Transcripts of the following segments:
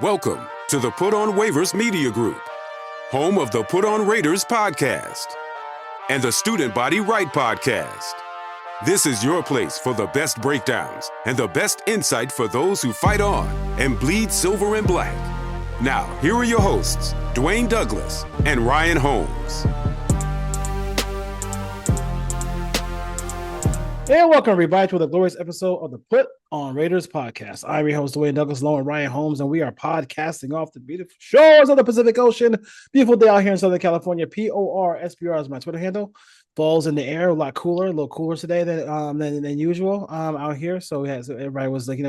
Welcome to the Put on Waivers Media Group, home of the Put on Raiders podcast and the Student Body Right podcast. This is your place for the best breakdowns and the best insight for those who fight on and bleed silver and black. Now, here are your hosts, Dwayne Douglas and Ryan Holmes. And welcome everybody to the glorious episode of the Put on Raiders podcast. I'm your host, Dwayne Douglas, along with Ryan Holmes, and we are podcasting off the beautiful shores of the Pacific Ocean. Beautiful day out here in Southern California. PORSPR is my Twitter handle. Falls in the air, a little cooler today than usual out here. So everybody was like,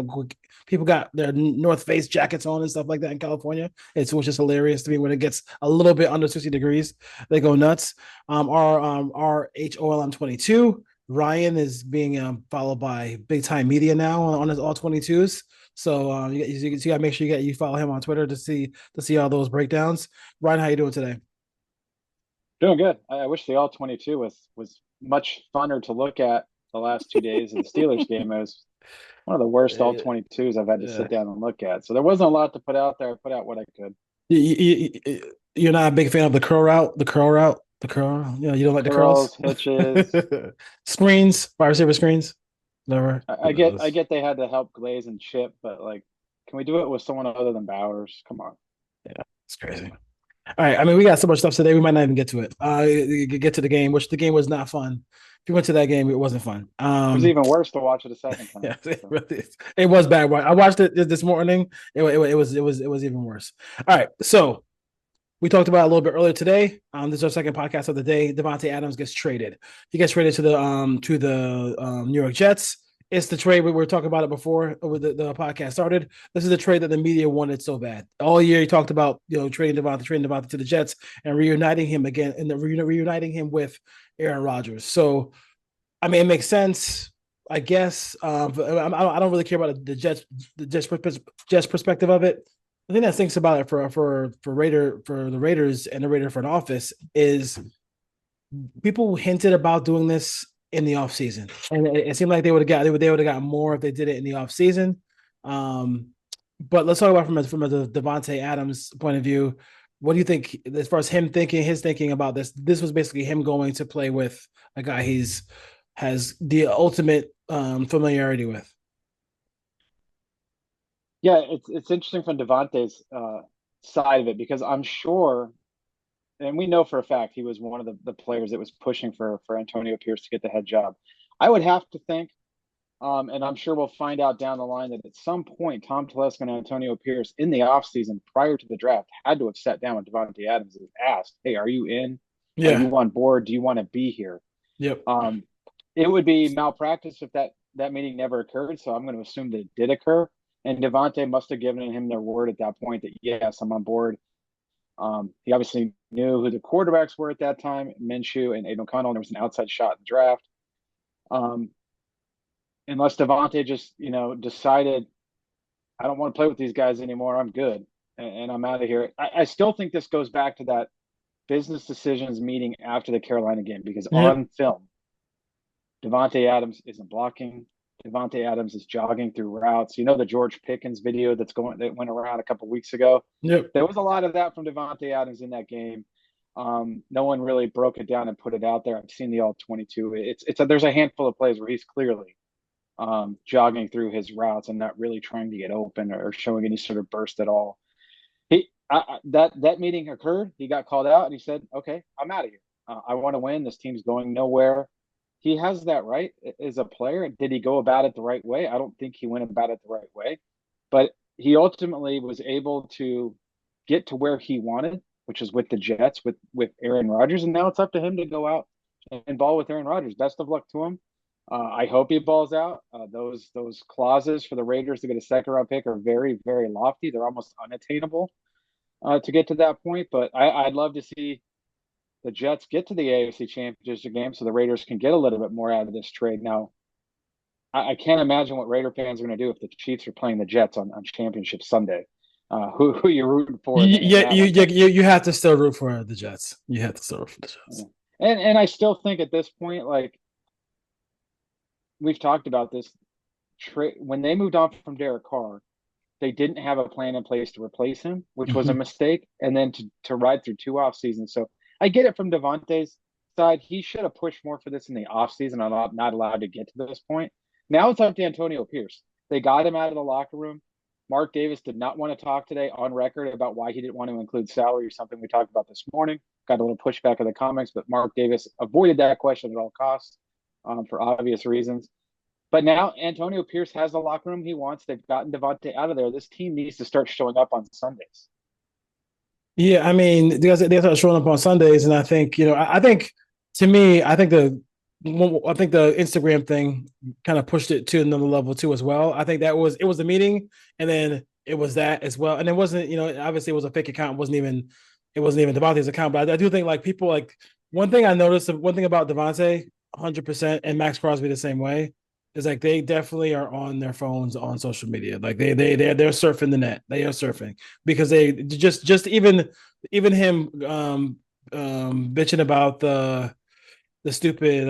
people got their North Face jackets on and stuff like that in California. It's which is hilarious to me when it gets a little bit under 60 degrees. They go nuts. Our HOLM 22. Ryan is being followed by big time media now on his all 22s. So you got to make sure you follow him on Twitter to see all those breakdowns. Ryan, how you doing today? Doing good. I wish the all 22 was much funner to look at the last 2 days of the Steelers game. It was one of the worst all 22s I've had to sit down and look at. So there wasn't a lot to put out there. I put out what I could. You're not a big fan of the curl route? The curl? You don't like Curls, the curls? hitches. Screens, wide receiver screens. Never. I get they had to help Glaze and Chip, but can we do it with someone other than Bowers? Come on. Yeah, it's crazy. All right. I mean, we got so much stuff today. We might not even get to it. Get to the game, which the game was not fun. If you went to that game, it wasn't fun. It was even worse to watch it a second time. Yeah, it was bad. I watched it this morning. It was even worse. All right. So we talked about it a little bit earlier today. This is our second podcast of the day. Davante Adams gets traded. He gets traded to the New York Jets. It's the trade we were talking about it before the podcast started. This is the trade that the media wanted so bad. All year he talked about trading Davante to the Jets and reuniting him again and reuniting him with Aaron Rodgers. So, I mean, it makes sense, I guess. I don't really care about the Jets perspective of it. The thing that thinks about it for the Raiders and the Raider front office is people hinted about doing this in the offseason. And it seemed like they would have got more if they did it in the offseason. But let's talk about from a Davante Adams point of view. What do you think as far as his thinking about this? This was basically him going to play with a guy has the ultimate familiarity with. Yeah, it's interesting from Davante's side of it because I'm sure, and we know for a fact he was one of the players that was pushing for Antonio Pierce to get the head job. I would have to think, and I'm sure we'll find out down the line that at some point Tom Telesco and Antonio Pierce in the offseason prior to the draft had to have sat down with Davante Adams and asked, "Hey, are you in? Yeah. Are you on board? Do you want to be here?" Yep. It would be malpractice if that meeting never occurred. So I'm going to assume that it did occur. And Davante must have given him their word at that point that, yes, I'm on board. He obviously knew who the quarterbacks were at that time, Minshew and Aiden O'Connell. And there was an outside shot in the draft. Unless Davante just, decided, I don't want to play with these guys anymore. I'm good. And I'm out of here. I still think this goes back to that business decisions meeting after the Carolina game because on film, Davante Adams isn't blocking. Davante Adams is jogging through routes. The George Pickens video that went around a couple of weeks ago. Yep. There was a lot of that from Davante Adams in that game. No one really broke it down and put it out there. I've seen the all 22. There's a handful of plays where he's clearly jogging through his routes and not really trying to get open or showing any sort of burst at all. That meeting occurred. He got called out and he said, "Okay, I'm out of here. I want to win. This team's going nowhere." He has that right as a player. Did he go about it the right way? I don't think he went about it the right way, but he ultimately was able to get to where he wanted, which is with the Jets, with Aaron Rodgers. And now it's up to him to go out and ball with Aaron Rodgers. Best of luck to him. I hope he balls out. Those clauses for the Raiders to get a second-round pick are very, very lofty. They're almost unattainable to get to that point. But I'd love to see the Jets get to the AFC Championship game so the Raiders can get a little bit more out of this trade. Now, I can't imagine what Raider fans are going to do if the Chiefs are playing the Jets on Championship Sunday. Who are you rooting for? You have to still root for the Jets. You have to still root for the Jets. And I still think at this point, we've talked about this, when they moved on from Derek Carr, they didn't have a plan in place to replace him, which was a Mhm. mistake, and then to ride through 2 off seasons. So I get it from Devontae's side. He should have pushed more for this in the offseason. I'm not allowed to get to this point. Now it's up to Antonio Pierce. They got him out of the locker room. Mark Davis did not want to talk today on record about why he didn't want to include salary, something we talked about this morning. Got a little pushback in the comments, but Mark Davis avoided that question at all costs for obvious reasons. But now Antonio Pierce has the locker room he wants. They've gotten Devontae out of there. This team needs to start showing up on Sundays. Yeah, I mean, they start showing up on Sundays, and I think I think to me, I think the Instagram thing kind of pushed it to another level too as well. I think it was a meeting, and then it was that as well, and it wasn't obviously it was a fake account. It wasn't even Devontae's account, but I do think like people like one thing I noticed one thing about Devontae 100% and Max Crosby the same way is like they definitely are on their phones on social media. Like they're surfing the net. They are surfing because they just even him bitching about the stupid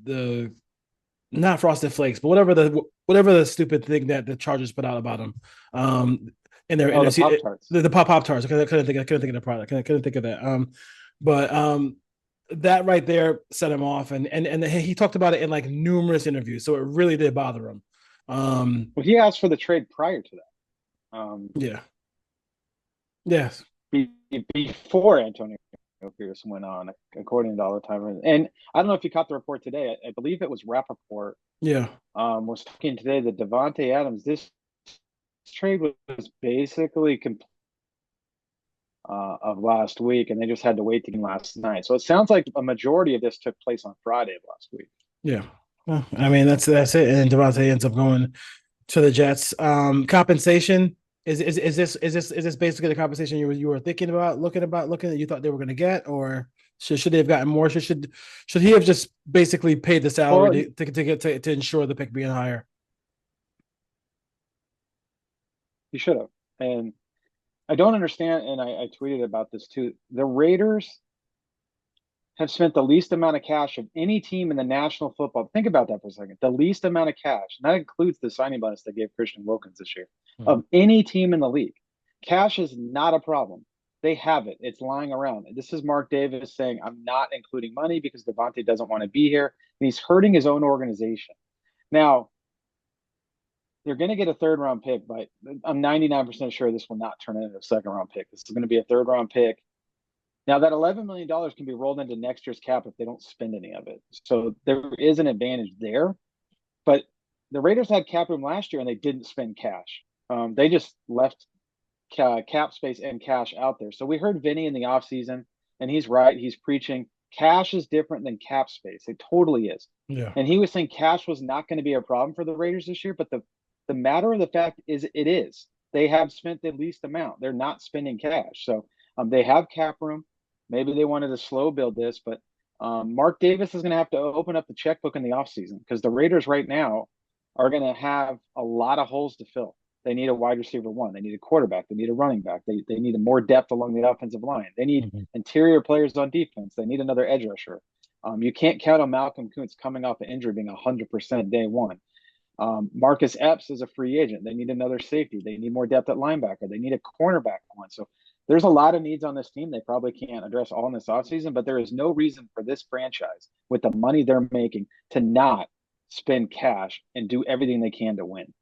the not Frosted Flakes, but whatever the stupid thing that the Chargers put out about him. In their The Pop Tarts. the Pop Tarts. I couldn't think of the product. I couldn't think of that. But that right there set him off, and he talked about it in like numerous interviews, so it really did bother him. Well, he asked for the trade prior to that. Yeah. Yes. Before Antonio Pierce went on, according to all the time. And I don't know if you caught the report today. I believe it was Rappaport. Yeah. Was talking today that Davante Adams, this trade was basically complete of last week, and they just had to wait to game last night. So it sounds like a majority of this took place on Friday of last week. Yeah. Well, I mean, that's it. And Devontae ends up going to the Jets. Compensation is this basically the compensation you were thinking about, looking that you thought they were going to get, or should they have gotten more? Should he have just basically paid the salary to ensure the pick being higher? He should have. And I don't understand, and I tweeted about this too. The Raiders have spent the least amount of cash of any team in the National Football. Think about that for a second. The least amount of cash, and that includes the signing bonus they gave Christian Wilkins this year, of any team in the league. Cash is not a problem. They have it. It's lying around. This is Mark Davis saying, I'm not including money because Devontae doesn't want to be here, and he's hurting his own organization. Now, they're going to get a third-round pick, but I'm 99% sure this will not turn into a second-round pick. This is going to be a third-round pick. Now, that $11 million can be rolled into next year's cap if they don't spend any of it. So there is an advantage there. But the Raiders had cap room last year, and they didn't spend cash. They just left cap space and cash out there. So we heard Vinny in the offseason, and he's right. He's preaching cash is different than cap space. It totally is. Yeah. And he was saying cash was not going to be a problem for the Raiders this year. But the matter of the fact is it is. They have spent the least amount. They're not spending cash. So they have cap room. Maybe they wanted to slow build this, but Mark Davis is going to have to open up the checkbook in the offseason because the Raiders right now are going to have a lot of holes to fill. They need a wide receiver one. They need a quarterback. They need a running back. They need more depth along the offensive line. They need interior players on defense. They need another edge rusher. You can't count on Malcolm Kuntz coming off an injury being 100% day one. Marcus Epps is a free agent. They need another safety. They need more depth at linebacker. They need a cornerback one. So there's a lot of needs on this team. They probably can't address all in this offseason, but there is no reason for this franchise with the money they're making to not spend cash and do everything they can to win.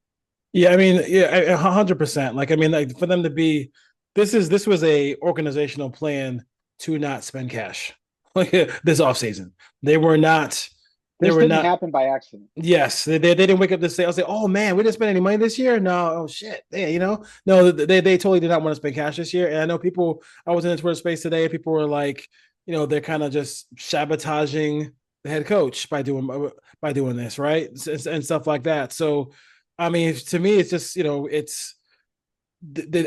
Yeah, I mean, 100%. Like, I mean, like for them to be, this was a organizational plan to not spend cash like this offseason. They were not. This didn't happen by accident. Yes, they didn't wake up to say, "I'll say, oh man, we didn't spend any money this year." No, oh shit, no, they totally did not want to spend cash this year. And I know people. I was in the Twitter space today. People were like, they're kind of just sabotaging the head coach by doing this, right, and stuff like that. So, I mean, to me, it's just it's.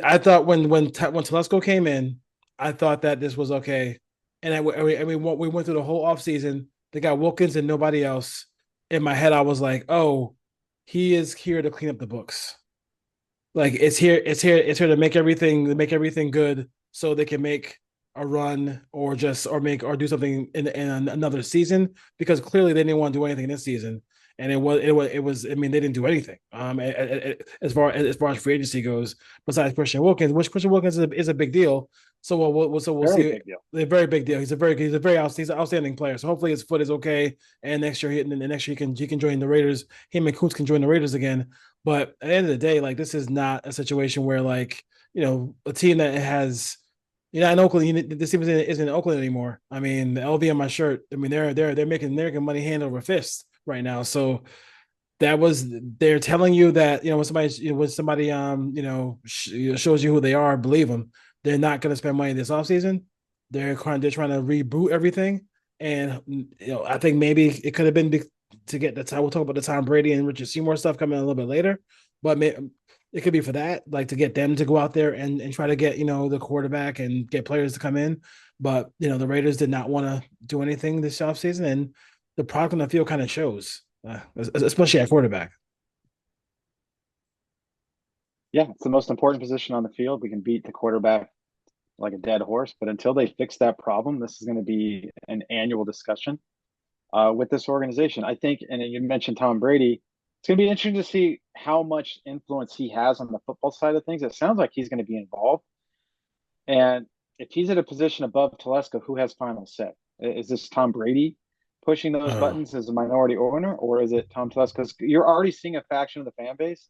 I thought when Telesco came in, I thought that this was okay, and we went through the whole offseason. They got Wilkins and nobody else. In my head, I was like, "Oh, he is here to clean up the books. Like it's here to make everything good, so they can make a run or do something in another season. Because clearly they didn't want to do anything this season, and it was. I mean, they didn't do anything. As far as free agency goes, besides Christian Wilkins, which Christian Wilkins is a big deal. So we'll Very see. big deal. A very big deal. He's an outstanding player. So hopefully his foot is okay, and next year he can join the Raiders. Him and Koontz can join the Raiders again. But at the end of the day, like, this is not a situation where, like, a team that has, in Oakland, this team isn't in Oakland anymore. I mean, the LV on my shirt. I mean, they're making money hand over fist right now. So they're telling you that, when somebody shows you who they are, believe them. They're not going to spend money this offseason. They're trying to reboot everything, and I think maybe it could have been to get the time. We'll talk about the Tom Brady and Richard Seymour stuff coming a little bit later, but it could be for that, like, to get them to go out there and try to get the quarterback and get players to come in. But the Raiders did not want to do anything this offseason, and the product on the field kind of shows, especially at quarterback. Yeah, it's the most important position on the field. We can beat the quarterback like a dead horse, but until they fix that problem, this is going to be an annual discussion with this organization. I think, and you mentioned Tom Brady, it's going to be interesting to see how much influence he has on the football side of things. It sounds like he's going to be involved. And if he's at a position above Telesco, who has final say? Is this Tom Brady pushing those buttons as a minority owner, or is it Tom Telesco? You're already seeing a faction of the fan base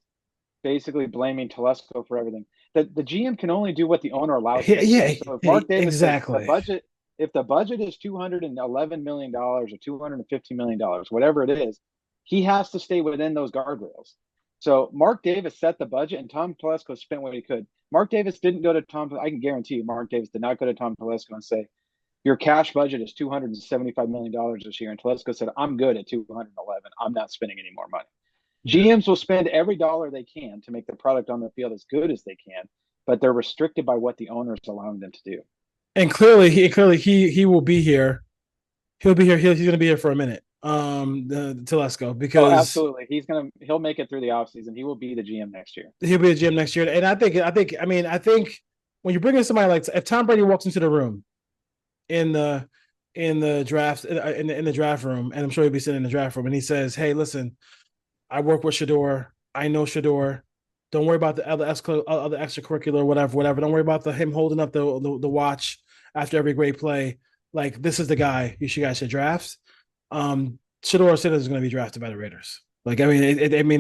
basically blaming Telesco for everything. The GM can only do what the owner allows him to do. So if Mark Davis exactly. says if the budget is $211 million or $250 million, whatever it is, he has to stay within those guardrails. So Mark Davis set the budget, and Tom Telesco spent what he could. Mark Davis didn't go to Tom. I can guarantee you, Mark Davis did not go to Tom Telesco and say, your cash budget is $275 million this year. And Telesco said, I'm good at 211. I'm not spending any more money. GMs will spend every dollar they can to make the product on the field as good as they can, but they're restricted by what the owner is allowing them to do. And clearly he will be here. He'll be here. He's going to be here for a minute. The Telesco, because absolutely, he'll make it through the offseason. He will be the GM next year. He'll be the GM next year, and I think when you bring in somebody like, if Tom Brady walks into the room in the draft in the draft room, and I'm sure he'll be sitting in the draft room, and he says, "Hey, listen, I work with Shador. I know Shador. Don't worry about the other extracurricular, whatever. Don't worry about him holding up the watch after every great play. Like, this is the guy you guys should draft." Shador Sanders is going to be drafted by the Raiders. Like, I mean,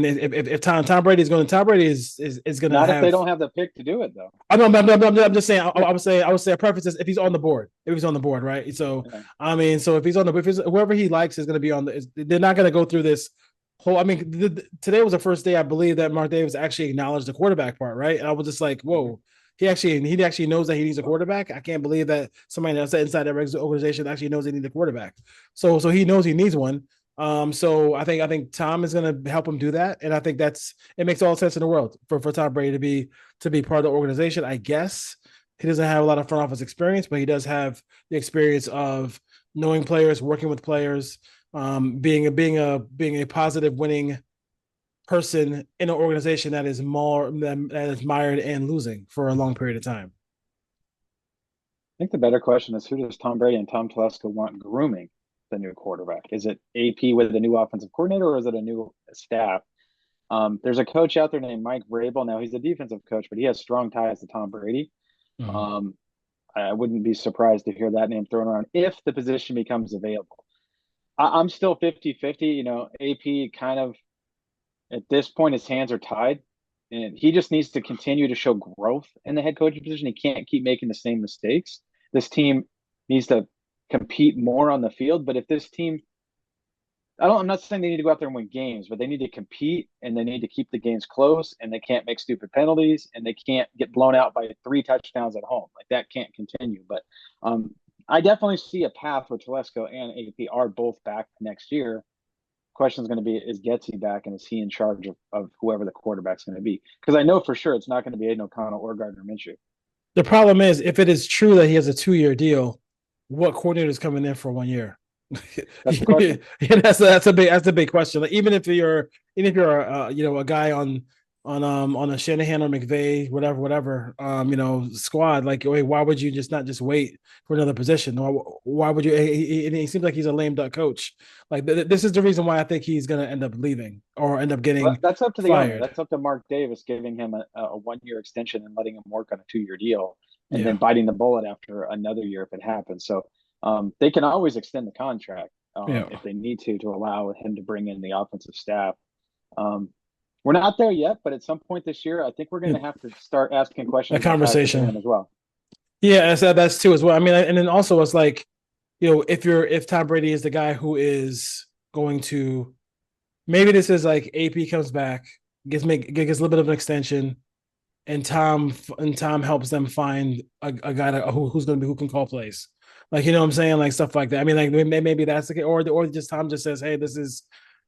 if Tom Brady is going to not if they don't have the pick to do it, though. I'm just saying. I would say a preference is if he's on the board. If he's on the board, right? So yeah. I mean, so if he's on whoever he likes is going to be on they're not going to go through this whole. I mean, today was the first day I believe that Mark Davis actually acknowledged the quarterback part, right? And I was just like, whoa. He actually knows that he needs a quarterback. I can't believe that somebody that's inside that organization actually knows they need a quarterback. So he knows he needs one. So I think Tom is going to help him do that, and I think it makes all sense in the world for Tom Brady to be part of the organization. I guess he doesn't have a lot of front office experience, but he does have the experience of knowing players, working with players, being a positive, winning person in an organization that is mired in losing for a long period of time. I think the better question is, who does Tom Brady and Tom Telesco want grooming the new quarterback? Is it AP with a new offensive coordinator, or is it a new staff? There's a coach out there named Mike Vrabel. Now, he's a defensive coach, but he has strong ties to Tom Brady. Mm-hmm. I wouldn't be surprised to hear that name thrown around if the position becomes available. I'm still 50-50. AP kind of, at this point, his hands are tied, and he just needs to continue to show growth in the head coaching position. He can't keep making the same mistakes. This team needs to compete more on the field. But if this team, I'm not saying they need to go out there and win games, but they need to compete, and they need to keep the games close, and they can't make stupid penalties, and they can't get blown out by 3 touchdowns at home. Like, that can't continue. But I definitely see a path where Telesco and AP are both back next year. Question is going to be, is Getsy back, and is he in charge of whoever the quarterback's going to be? Because I know for sure it's not going to be Aiden O'Connell or Gardner Minshew. The problem is, if it is true that he has a 2-year deal, what coordinator is coming in for 1 year? That's the question. Yeah, that's a big question. Like, even if you're a guy on on a Shanahan or McVay, whatever, squad. Like, wait, why would you just not just wait for another position? Or why would you? He seems like he's a lame duck coach. Like, this is the reason why I think he's going to end up leaving or end up Well, getting that's up to the owner. fired. That's up to Mark Davis, giving him a 1 year extension and letting him work on a 2 year deal, and Yeah, then biting the bullet after another year if it happens. So they can always extend the contract yeah. if they need to allow him to bring in the offensive staff. Um, we're not there yet, but at some point this year, I think we're going Yeah. to have to start asking That questions about Patrick Graham conversation. as well. Yeah, that's too as well. I mean, and then also it's like, if Tom Brady is the guy who is going to, maybe this is like AP comes back, gets a little bit of an extension, and Tom helps them find a guy who's going to be who can call plays, like, you know what I'm saying, like stuff like that. I mean, like, maybe that's the case, or just Tom just says, hey, this is,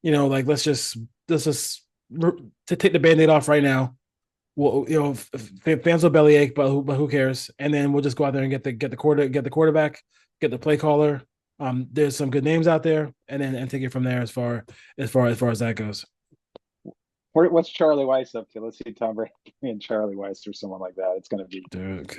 like, let's just to take the band-aid off right now. Well, fans will bellyache, but who cares? And then we'll just go out there and get the quarterback, get the play caller. There's some good names out there, and take it from there as that goes. What's Charlie Weiss up to? Let's see Tom Brady and Charlie Weiss or someone like that. It's going to be. Dude,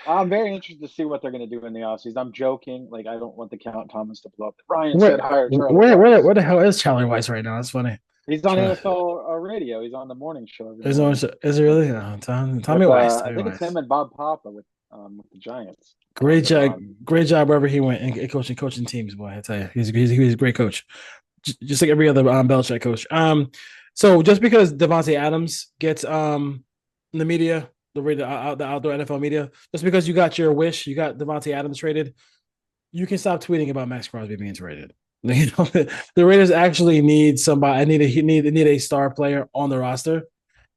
I'm very interested to see what they're going to do in the offseason. I'm joking. Like, I don't want the Count Thomas to blow up. Ryan where, said hire Charlie where, where, Weiss. where the hell is Charlie Weiss right now? That's funny. He's on NFL radio. He's on the morning show every Is morning it really? Oh, Tommy with Weiss. I Tommy think it's Weiss. him and Bob Papa with the Giants. Great They're job, on. great job wherever he went and coaching teams. Boy, I tell you, he's a great coach, just like every other Belichick coach. So just because Devontae Adams gets in the media, the outdoor NFL media, just because you got your wish, you got Devontae Adams traded, you can stop tweeting about Max Crosby being traded. The Raiders actually need somebody. Need a star player on the roster,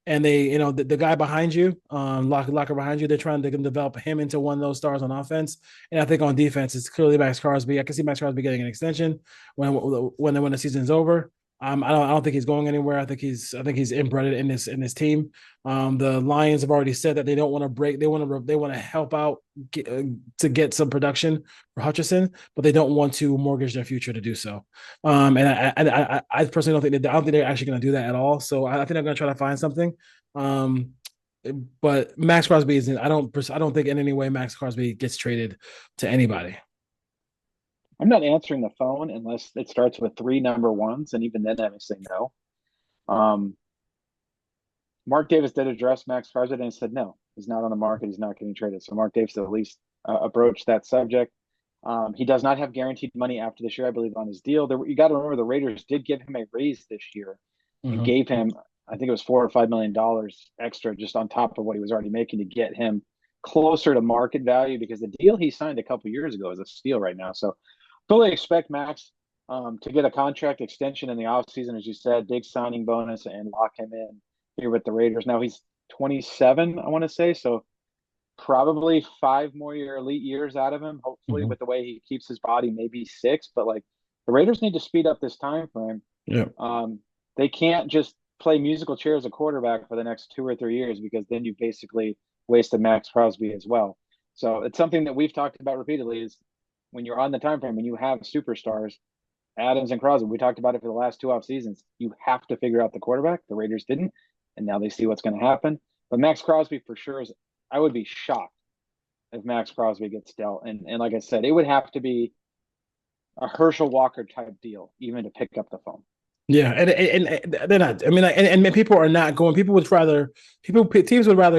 and they, the guy behind you, locker behind you, they're trying to develop him into one of those stars on offense. And I think on defense, it's clearly Max Crosby. I can see Max Crosby getting an extension when the season's over. I don't think he's going anywhere. I think he's inbred in this team. The Lions have already said that they don't want to break. They want to help out to get some production for Hutchinson, but they don't want to mortgage their future to do so. I personally don't think they're actually going to do that at all. So I think they're going to try to find something. Um, but Max Crosby isn't. I don't think in any way Max Crosby gets traded to anybody. I'm not answering the phone unless it starts with 3 number ones, and even then I may say no. Um, Mark Davis did address Max Crosby and said no, he's not on the market, he's not getting traded. So Mark Davis at least approached that subject. He does not have guaranteed money after this year, I believe, on his deal. You got to remember the Raiders did give him a raise this year and gave him, I think it was $4 or $5 million extra just on top of what he was already making to get him closer to market value, because the deal he signed a couple years ago is a steal right now. So fully expect Max to get a contract extension in the offseason, as you said, big signing bonus, and lock him in here with the Raiders. Now he's 27, I want to say, so probably 5 more elite years out of him, hopefully, with the way he keeps his body, maybe 6. But like, the Raiders need to speed up this time frame. Yeah. They can't just play musical chairs a quarterback for the next 2 or 3 years, because then you basically wasted Max Crosby as well. So it's something that we've talked about repeatedly, is when you're on the time frame and you have superstars, Adams and Crosby, we talked about it for the last 2 off seasons, you have to figure out the quarterback. The Raiders didn't, and now they see what's going to happen. But Max Crosby for sure is, I would be shocked if Max Crosby gets dealt. And like I said, it would have to be a Herschel Walker type deal even to pick up the phone. Yeah, and they're not. I mean, and people are not going. Teams would rather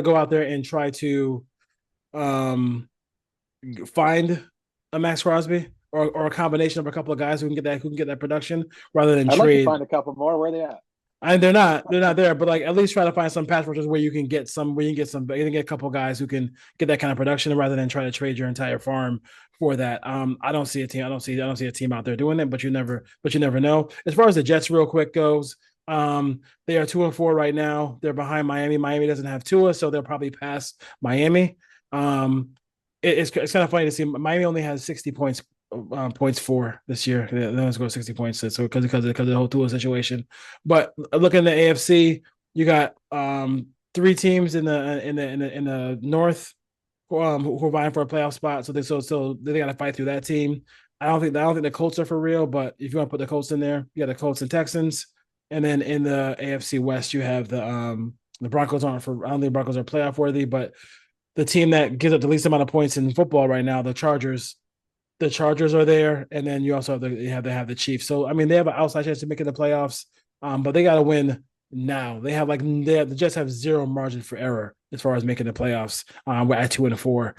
go out there and try to find a Max Crosby or a combination of a couple of guys who can get that production, rather than I'd trade. like to find a couple more. Where are they at? And they're not there, but like, at least try to find some pass rushers where you can get a couple of guys who can get that kind of production, rather than try to trade your entire farm for that. I don't see a team out there doing it, but you never know. As far as the Jets real quick goes, they are 2-4 right now. They're behind Miami. Miami doesn't have Tua, so they'll probably pass Miami. It's kind of funny to see Miami only has 60 points for this year. They only scored 60 points, so because of the whole Tua situation. But looking at the AFC, you got 3 teams in the North who are vying for a playoff spot. So they got to fight through that team. I don't think the Colts are for real, but if you want to put the Colts in there, you got the Colts and Texans. And then in the AFC West, you have the Broncos aren't for I don't think the Broncos are playoff worthy, but the team that gives up the least amount of points in football right now, the Chargers. The Chargers are there, and then you also have the Chiefs. So I mean, they have an outside chance to make it the playoffs, but they got to win now. The Jets have zero margin for error as far as making the playoffs. We're at 2-4,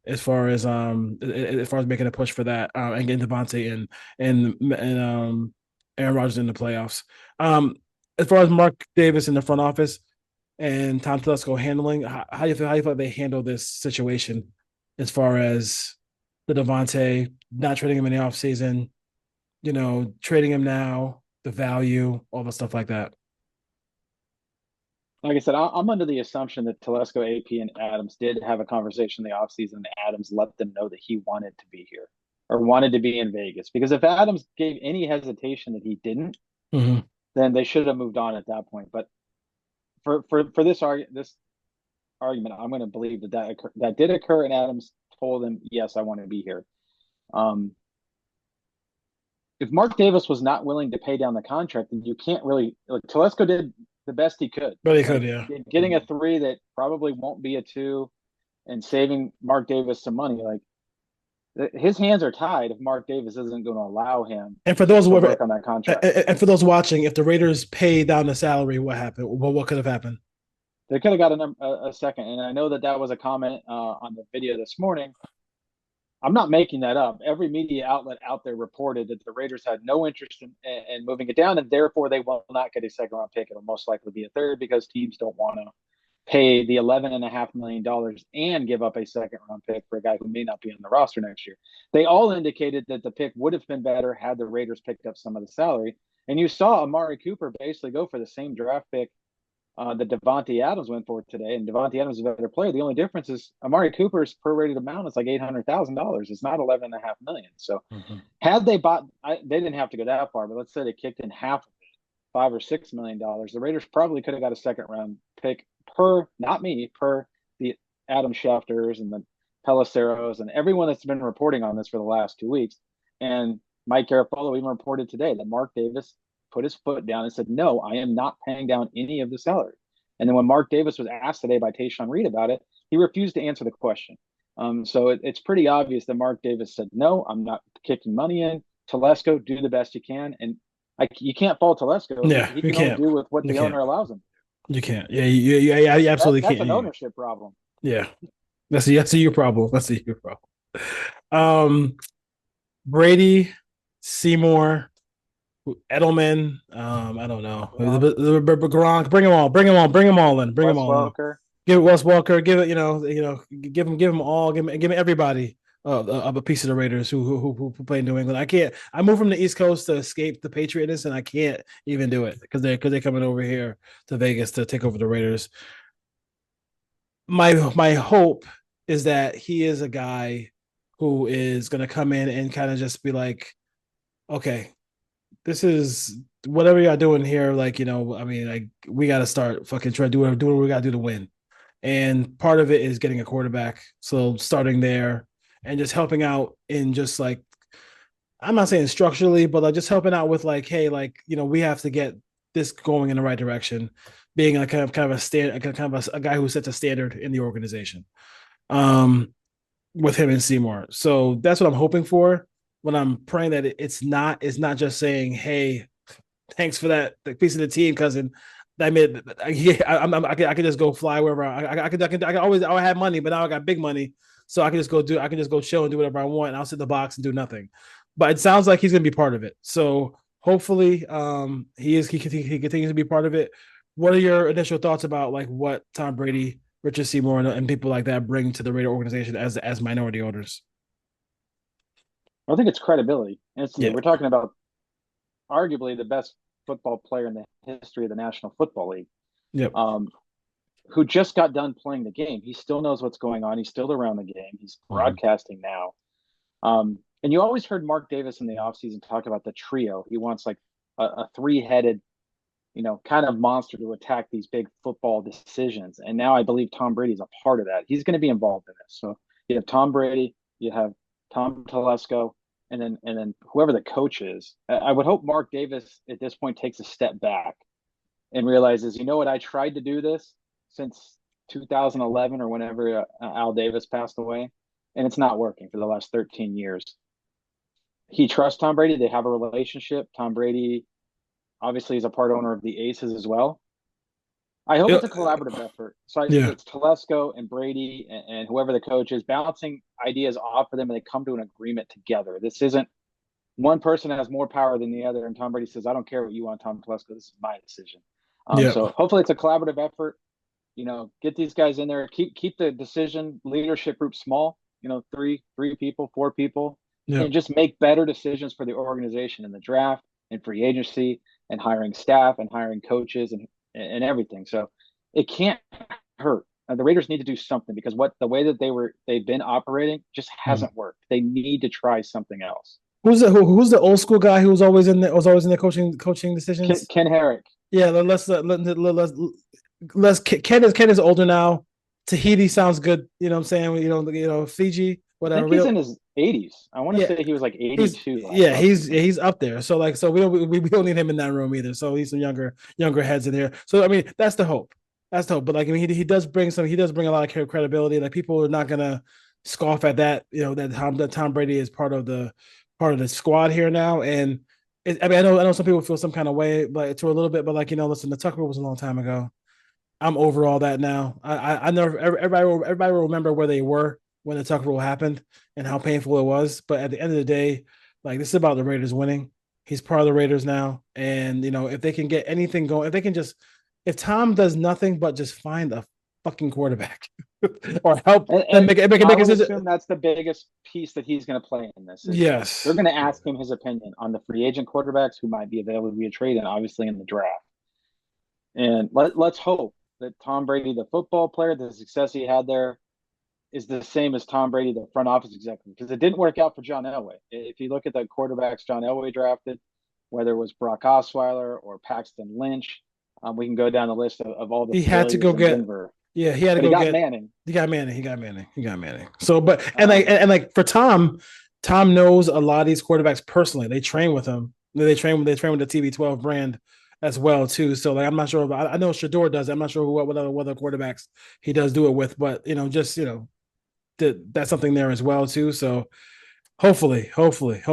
as far as making a push for that and getting Devontae and Aaron Rodgers in the playoffs. As far as Mark Davis in the front office and Tom Telesco handling, how do you feel? How do you feel like they handle this situation as far as the Devontae, not trading him in the offseason, trading him now, the value, all the stuff like that? Like I said, I'm under the assumption that Telesco, AP, and Adams did have a conversation in the offseason. Adams let them know that he wanted to be here or wanted to be in Vegas. Because if Adams gave any hesitation that he didn't, Mm-hmm. then they should have moved on at that point. But for this argument, I'm going to believe that did occur, and Adams told him, "Yes, I want to be here." Um, if Mark Davis was not willing to pay down the contract, then you can't really. Like, Telesco did the best he could. But they could, Like, yeah. getting a 3 that probably won't be a 2, and saving Mark Davis some money. Like, his hands are tied if Mark Davis isn't going to allow him And for those to work on that contract. and for those watching, if the Raiders pay down the salary, what happened? What could have happened? They could have got a second, and I know that was a comment on the video this morning. I'm not making that up. Every media outlet out there reported that the Raiders had no interest in moving it down, and therefore they will not get a second round pick. It'll most likely be a third because teams don't want to pay the $11.5 million and give up a second round pick for a guy who may not be on the roster next year. They all indicated that the pick would have been better had the Raiders picked up some of the salary. And you saw Amari Cooper basically go for the same draft pick that Devontae Adams went for today, and Devontae Adams is a better player. The only difference is Amari Cooper's prorated amount is like $800,000. It's not $11.5 million. So had they bought, they didn't have to go that far, but let's say they kicked in half of it, $5 or $6 million. The Raiders probably could have got a second round pick per the Adam Schefters and the Peliceros and everyone that's been reporting on this for the last 2 weeks. And Mike Garafolo even reported today that Mark Davis put his foot down and said, "No, I am not paying down any of the salary." And then when Mark Davis was asked today by Tayshaun Reed about it, he refused to answer the question. So it's pretty obvious that Mark Davis said, "No, I'm not kicking money in. Telesco, do the best you can." And you can't fault Telesco. Yeah, He you can only can't. do with what You the can't. owner allows him. You can't. Yeah, you absolutely That's can't. an ownership problem. Yeah, that's your problem. That's your problem. Um, Brady, Seymour, Edelman. I don't know. Gronk. Bring them all in. Bring them Wes all in. Welker. Give it Wes Walker. Give it. Give them all. Give me everybody. Of a piece of the Raiders who play in New England. I can't. I moved from the East Coast to escape the Patriots, and I can't even do it because they're coming over here to Vegas to take over the Raiders. My hope is that he is a guy who is going to come in and kind of just be like, okay, this is whatever y'all doing here. Like, I mean, like we got to start fucking trying to do what we got to do to win. And part of it is getting a quarterback. So starting there and just helping out in just like, I'm not saying structurally, but like just helping out with like, hey, like, we have to get this going in the right direction. Being a kind of a stand, kind of a guy who sets a standard in the organization. With him and Seymour. So that's what I'm hoping for. When I'm praying that it's not just saying, "Hey, thanks for that the piece of the team, cousin." I mean, I can just go fly wherever I can always I have money, but now I got big money, so I can just go chill and do whatever I want, and I'll sit in the box and do nothing. But it sounds like he's gonna be part of it. So hopefully, he continues to be part of it. What are your initial thoughts about like what Tom Brady, Richard Seymour, and people like that bring to the Raider organization as minority owners? I think it's credibility. Instantly, Yeah. we're talking about arguably the best football player in the history of the National Football League, Yep. who just got done playing the game. He still knows what's going on. He's still around the game. He's broadcasting now. And you always heard Mark Davis in the offseason talk about the trio. He wants like a three-headed, kind of monster to attack these big football decisions. And now I believe Tom Brady's a part of that. He's going to be involved in this. So you have Tom Brady, you have Tom Telesco, and then whoever the coach is. I would hope Mark Davis at this point takes a step back and realizes, you know what, I tried to do this since 2011 or whenever Al Davis passed away, and it's not working for the last 13 years. He trusts Tom Brady. They have a relationship. Tom Brady obviously is a part owner of the Aces as well. I hope Yeah. it's a collaborative effort. So Yeah. it's Telesco and Brady and whoever the coach is bouncing ideas off of them, and they come to an agreement together. This isn't one person has more power than the other, and Tom Brady says, "I don't care what you want, Tom Telesco. This is my decision." Yeah. So hopefully it's a collaborative effort. Get these guys in there. Keep the decision leadership group small. Three people, four people, Yeah. and just make better decisions for the organization in the draft and free agency and hiring staff and hiring coaches and everything. So it can't hurt. The Raiders need to do something because the way that they've been operating just hasn't worked. They need to try something else. Who's the old school guy who was always in the coaching decisions? Ken Herrick. Yeah, let's Ken is older now. Tahiti sounds good. You know what I'm saying? Fiji, I whatever. think he's in his 80s. I want to Yeah. say he was like 82. He's up there. So we don't need him in that room either. So he's some younger heads in here. So I mean that's the hope. But like I mean he does bring a lot of credibility. Like people are not gonna scoff at that. That Tom Brady is part of the squad here now. And I mean I know some people feel some kind of way, but to a little bit. But like listen, the Tucker was a long time ago. I'm over all that now. I never everybody will remember where they were when the Tucker rule happened and how painful it was. But at the end of the day, like this is about the Raiders winning. He's part of the Raiders now, and if they can get anything going, if Tom does nothing but just find a fucking quarterback or help and make I would assume that's the biggest piece that he's going to play in this. Yes, they're going to ask him his opinion on the free agent quarterbacks who might be available via trade and obviously in the draft. And let's hope that Tom Brady, the football player, the success he had there is the same as Tom Brady, the front office executive, because it didn't work out for John Elway. If you look at the quarterbacks John Elway drafted, whether it was Brock Osweiler or Paxton Lynch, we can go down the list of all the he had to go get Denver. Yeah, he had to go get Manning. He got Manning. So, but like for Tom knows a lot of these quarterbacks personally. They train with him. They train with the TB12 brand as well too. So like I'm not sure. I know Shador does. I'm not sure what other quarterbacks he does do it with, but that's something there as well too. So hopefully, that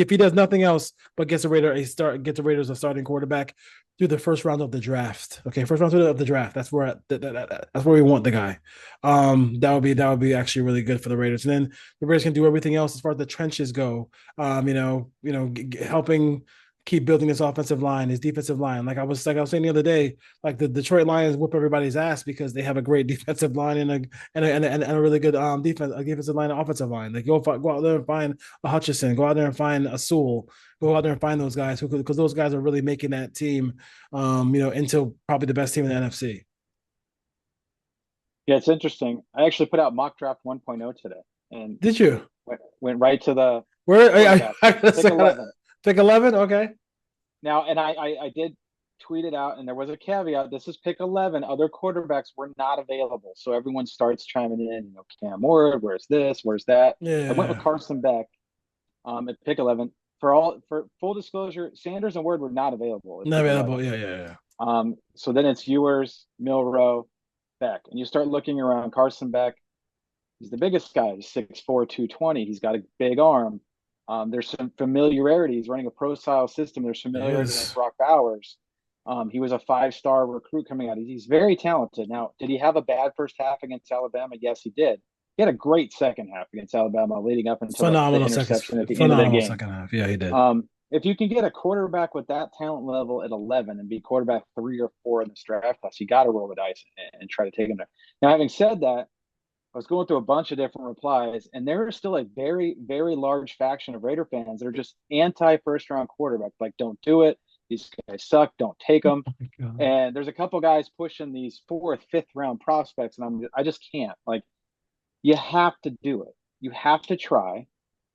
if he does nothing else but gets the Raiders a starting quarterback through the first round of the draft. Okay, first round of the draft. That's where we want the guy. That would be actually really good for the Raiders. And then the Raiders can do everything else as far as the trenches go. Helping keep building this offensive line, his defensive line. Like I was saying the other day, like the Detroit Lions whoop everybody's ass because they have a great defensive line and a really good defensive line and offensive line. Like go out there and find a Hutchinson, go out there and find a Sewell, go out there and find those guys because those guys are really making that team, into probably the best team in the NFC. Yeah, it's interesting. I actually put out mock draft 1.0 today, and did you went right to the pick 11. Pick 11, okay. Now, and I did tweet it out, and there was a caveat. This is pick 11. Other quarterbacks were not available, so everyone starts chiming in. Cam Ward, where's this? Where's that? Yeah. I went with Carson Beck at pick 11. For full disclosure, Sanders and Ward were not available. Not available. Yeah. So then it's Ewers, Milroe, Beck, and you start looking around. Carson Beck, he's the biggest guy. He's 6'4", 220. He's got a big arm. There's some familiarity. He's running a pro-style system. There's familiarity with Brock Bowers. He was a 5-star recruit coming out. He's very talented. Now, did he have a bad first half against Alabama? Yes, he did. He had a great second half against Alabama leading up until the interception at the end of the game. Second half. Yeah, he did. If you can get a quarterback with that talent level at 11 and be quarterback 3 or 4 in this draft class, you got to roll the dice and try to take him there. Now, having said that, I was going through a bunch of different replies, and there is still a very, very large faction of Raider fans that are just anti-first-round quarterback. Like, don't do it. These guys suck. Don't take them. Oh, and there's a couple guys pushing these 4th, 5th-round prospects, and I just can't. Like, you have to do it. You have to try.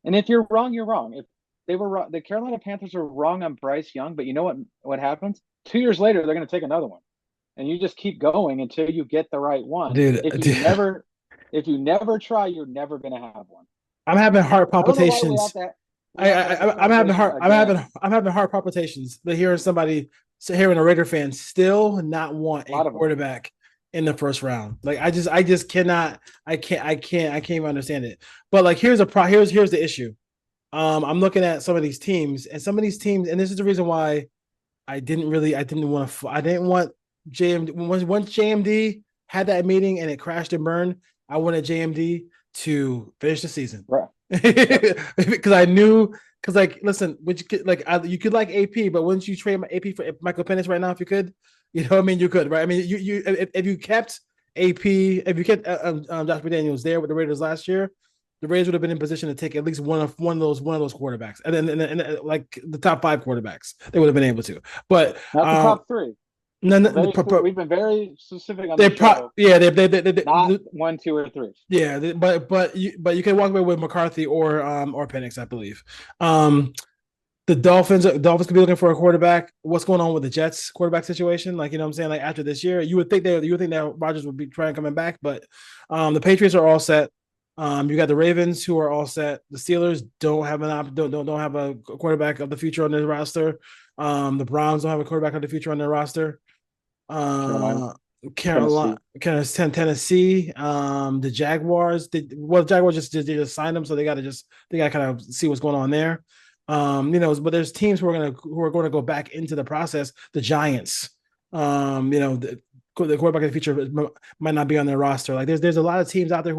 And if you're wrong, you're wrong. If they were wrong, the Carolina Panthers were wrong on Bryce Young, but you know what happens? 2 years later, they're going to take another one, and you just keep going until you get the right one. Dude, if you never try, you're never going to have one. I'm having heart I don't know why we have palpitations. to. We have to have this I'm having conversation again. I'm having heart palpitations. But hearing somebody, hearing a Raider fan still not want A a lot of them. quarterback in the first round. Like I just cannot. I can't even understand it. But like here's here's the issue. I'm looking at some of these teams, and this is the reason why I didn't want JMD once JMD had that meeting and it crashed and burned. I wanted JMD to finish the season, Right. because I knew, because like listen, which you could like AP, but wouldn't you trade my AP for Michael Penix right now if you could? You know what I mean? You could, right? I mean, you if you kept AP, if you kept Josh McDaniels there with the Raiders last year, the Raiders would have been in position to take at least one of those quarterbacks, and then like the top 5 quarterbacks, they would have been able to. But Not the top 3. no, We've been very specific on the show. Yeah, not 1, 2, or 3. Yeah, but you can walk away with McCarthy or Penix, I believe. The Dolphins could be looking for a quarterback. What's going on with the Jets quarterback situation? Like, you know what I'm saying? Like after this year, you would think that Rodgers would be trying coming back, but the Patriots are all set. You got the Ravens who are all set. The Steelers don't have don't have a quarterback of the future on their roster. The Browns don't have a quarterback of the future on their roster. Carolina, Tennessee, the Jaguars. The Jaguars just signed them, so they got to kind of see what's going on there. But there's teams who are going to go back into the process. The Giants, the quarterback of the future might not be on their roster. Like there's a lot of teams out there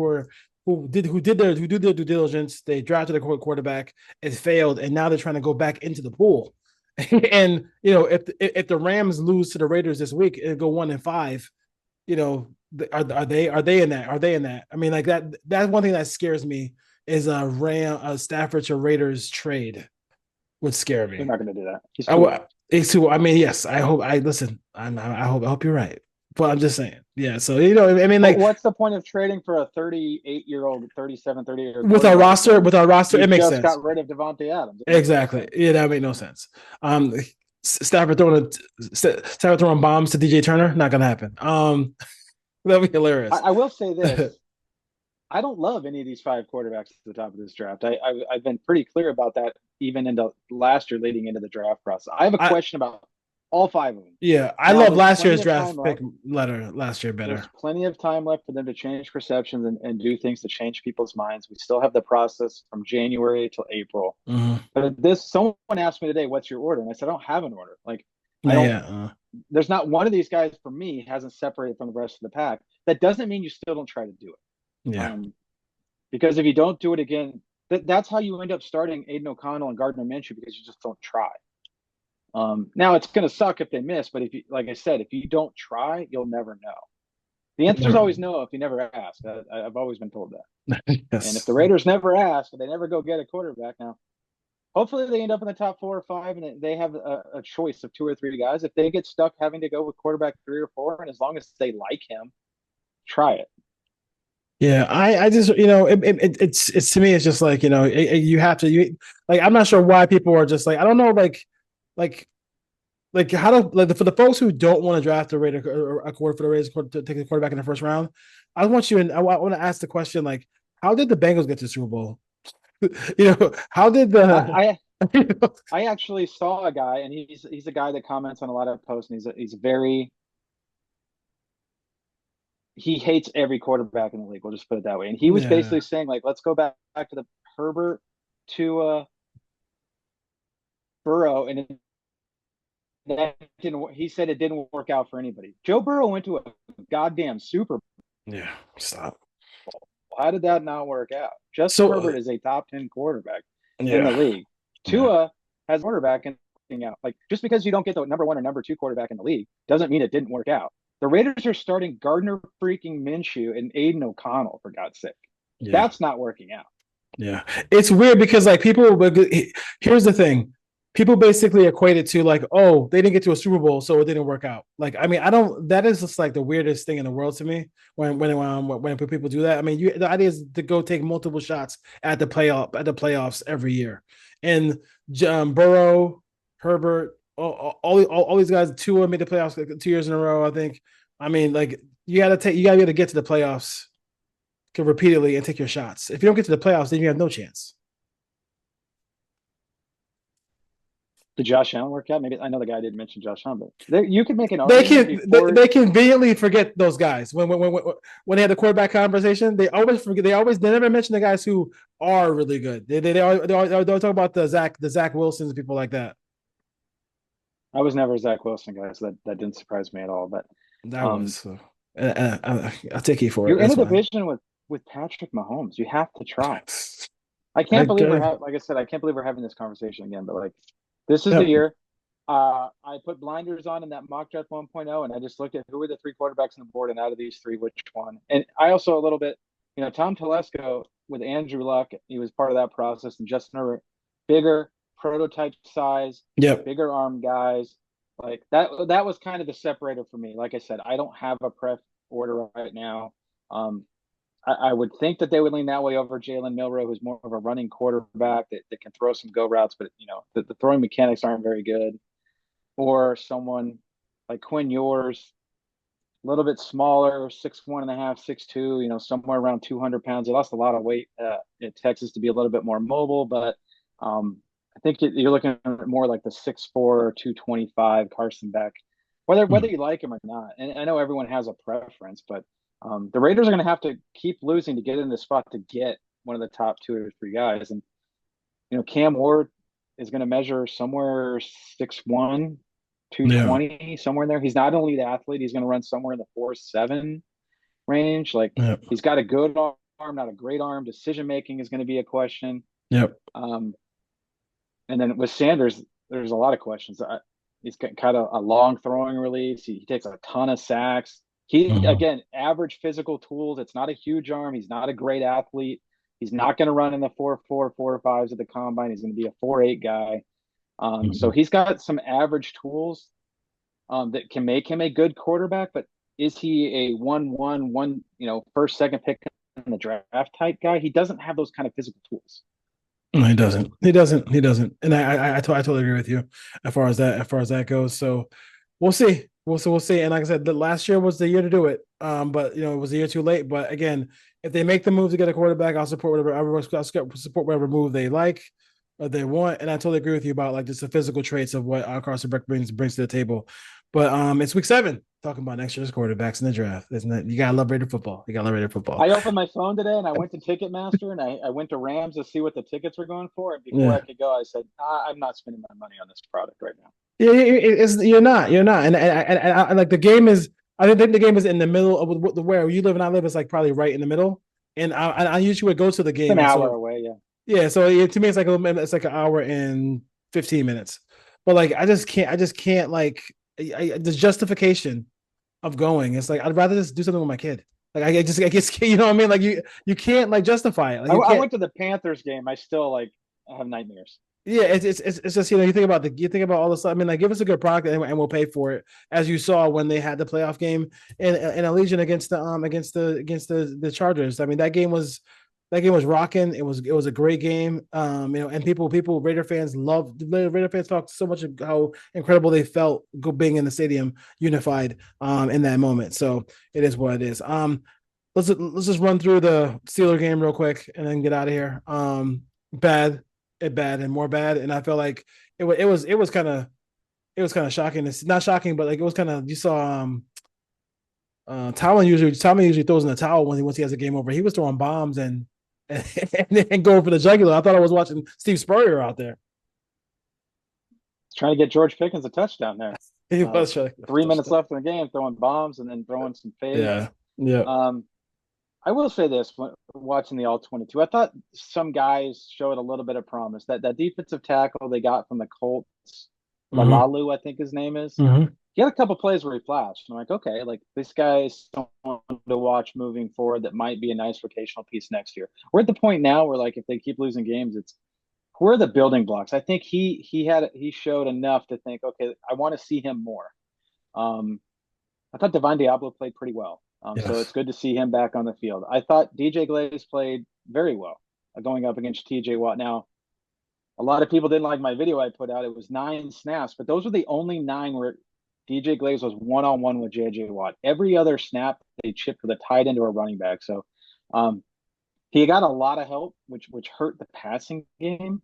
who did their due diligence. They drafted a quarterback, it failed, and now they're trying to go back into the pool. And if the Rams lose to the Raiders this week and go 1-5, are they in that? Are they in that? I mean, like that's one thing that scares me is a Stafford to Raiders trade would scare me. They're not going to do that. He's too. I mean, yes. I hope you're right. But I'm just saying, yeah. So I mean, like, what's the point of trading for a 38-year-old, 37, 38-year-old with our roster? It makes sense. Got rid of Davante Adams. Exactly. Yeah, that made no sense. Stafford throwing bombs to DJ Turner, not gonna happen. That'd be hilarious. I will say this. I don't love any of these 5 quarterbacks at the top of this draft. I've been pretty clear about that even into last year leading into the draft process. I have a question about all 5 of them. Yeah, I love last year's draft pick letter last year better. There's plenty of time left for them to change perceptions and do things to change people's minds. We still have the process from January till April. Mm-hmm. But someone asked me today, what's your order? And I said, I don't have an order. Like, there's not one of these guys for me hasn't separated from the rest of the pack. That doesn't mean you still don't try to do it. Yeah. Because if you don't do it again, that's how you end up starting Aiden O'Connell and Gardner Minshew, because you just don't try. Now it's going to suck if they miss, but like I said, if you don't try, you'll never know. The answer is always no if you never ask. I've always been told that. Yes. And if the Raiders never ask, they never go get a quarterback. Now, hopefully they end up in the top 4 or 5, and they have a choice of 2 or 3 guys. If they get stuck having to go with quarterback 3 or 4, and as long as they like him, try it. Yeah, I just it's to me it's just like you have to I'm not sure why people are just like, I don't know, like how to, like, for the folks who don't want to draft a Raider or a quarter for the Raiders to take a quarterback in the first round. I want to ask the question, like, how did the Bengals get to the Super Bowl? How did the I actually saw a guy, and he's a guy that comments on a lot of posts, and he hates every quarterback in the league. We'll just put it that way. And he was basically saying, like, let's go back to the Herbert to Burrow, and he said it didn't work out for anybody. Joe Burrow went to a goddamn Super Bowl. Yeah, stop. How did that not work out? Justin Herbert is a top 10 quarterback in the league. Tua has a quarterback and out. Like, just because you don't get the number 1 or number 2 quarterback in the league doesn't mean it didn't work out. The Raiders are starting Gardner freaking Minshew and Aiden O'Connell, for God's sake. Yeah. That's not working out. Yeah. It's weird because, like, here's the thing. People basically equate it to, like, oh, they didn't get to a Super Bowl, so it didn't work out. Like, I mean, that is just like the weirdest thing in the world to me when people do that. I mean, the idea is to go take multiple shots at the playoffs every year. And Burrow, Herbert, all these guys, Tua made the playoffs 2 years in a row, I think. I mean, like, you gotta be able to get to the playoffs can repeatedly and take your shots. If you don't get to the playoffs, then you have no chance. Did Josh Allen work out? Maybe I know the guy didn't mention Josh Allen, but you could make an They argument can before. they conveniently forget those guys when they had the quarterback conversation. They always forget. They never mention the guys who are really good. They talk about the Zach Wilsons, people like that. I was never a Zach Wilson guy, so that didn't surprise me at all. But That was. I'll take you for it. you're in That's a fine. division with Patrick Mahomes. You have to try. I can't believe like I said, I can't believe we're having this conversation again. But like, this is the year. I put blinders on in that mock draft 1.0, and I just looked at who were the 3 quarterbacks on the board, and out of these 3, which one? And I also a little bit, Tom Telesco with Andrew Luck, he was part of that process, and Justin Herbert, bigger prototype size, bigger arm guys. Like that was kind of the separator for me. Like I said, I don't have a pref order right now. I would think that they would lean that way over Jalen Milroe, who's more of a running quarterback that can throw some go routes, but the throwing mechanics aren't very good. Or someone like Quinn Ewers, a little bit smaller, 6'1.5", 6'2", somewhere around 200 pounds. He lost a lot of weight at Texas to be a little bit more mobile, but I think you're looking at more like the 6'4", 225 Carson Beck, whether you like him or not. And I know everyone has a preference, but the Raiders are going to have to keep losing to get in the spot to get one of the top 2 or 3 guys. And Cam Ward is going to measure somewhere 6'1", 220, somewhere in there. He's not an elite athlete. He's going to run somewhere in the 4.7 range. Like he's got a good arm, not a great arm. Decision making is going to be a question. And then with Sanders, there's a lot of questions. He's got kind of a long throwing release. He takes a ton of sacks. Again, average physical tools. It's not a huge arm. He's not a great athlete. He's not going to run in the 4.4, 4.5s at the combine. He's going to be a 4.8 guy. So he's got some average tools that can make him a good quarterback, but is he a 1-1, first, second pick in the draft type guy? He doesn't have those kind of physical tools. No, he doesn't. He doesn't. And I totally agree with you as far as that goes. So we'll see. We'll see. And like I said, the last year was the year to do it. But it was a year too late. But again, if they make the move to get a quarterback, I'll support whatever move they like or they want. And I totally agree with you about like just the physical traits of what Carson Beck brings to the table. But it's week 7. Talking about next year's quarterbacks in the draft, isn't it? You gotta love Raider football. I opened my phone today and I went to Ticketmaster and I went to Rams to see what the tickets were going for. And before I could go, I said, I'm not spending my money on this product right now. Yeah, you're not. And I like the game is. I think the game is in the middle of where you live and I live is like probably right in the middle. And I usually would go to the game. It's an hour away, yeah. Yeah, so to me it's like an hour and 15 minutes. But like I just can't like the justification of going. It's like I'd rather just do something with my kid. Like I guess you know what I mean. Like you can't like justify it. Like, I went to the Panthers game. I still like have nightmares. Yeah, it's just you think about all the stuff. I mean, like give us a good product and we'll pay for it. As you saw when they had the playoff game in Allegiant against the Chargers. I mean that game was rocking. It was a great game. And people Raider fans talked so much about how incredible they felt being in the stadium unified in that moment. So it is what it is. Let's just run through the Steeler game real quick and then get out of here. Bad and more bad, and I felt like it was kind of shocking. It's not shocking, but like it was kind of, you saw Tomlin usually throws in the towel once he has a game over. He was throwing bombs and going for the jugular. I thought I was watching Steve Spurrier out there. Trying to get George Pickens a touchdown there. He was 3 minutes left in the game, throwing bombs and then throwing some fades. Yeah. I will say this, watching the All-22, I thought some guys showed a little bit of promise. That defensive tackle they got from the Colts, Lalalu, I think his name is. He had a couple plays where he flashed. I'm like, okay, like this guy is someone to watch moving forward that might be a nice rotational piece next year. We're at the point now where like if they keep losing games, it's who are the building blocks? I think he showed enough to think, okay, I want to see him more. I thought Divine Diablo played pretty well. So it's good to see him back on the field. I thought DJ Glaze played very well going up against TJ Watt. Now, a lot of people didn't like my video I put out. It was 9 snaps, but those were the only 9 where DJ Glaze was one-on-one with JJ Watt. Every other snap, they chipped with a tight end or a running back. So He got a lot of help, which hurt the passing game.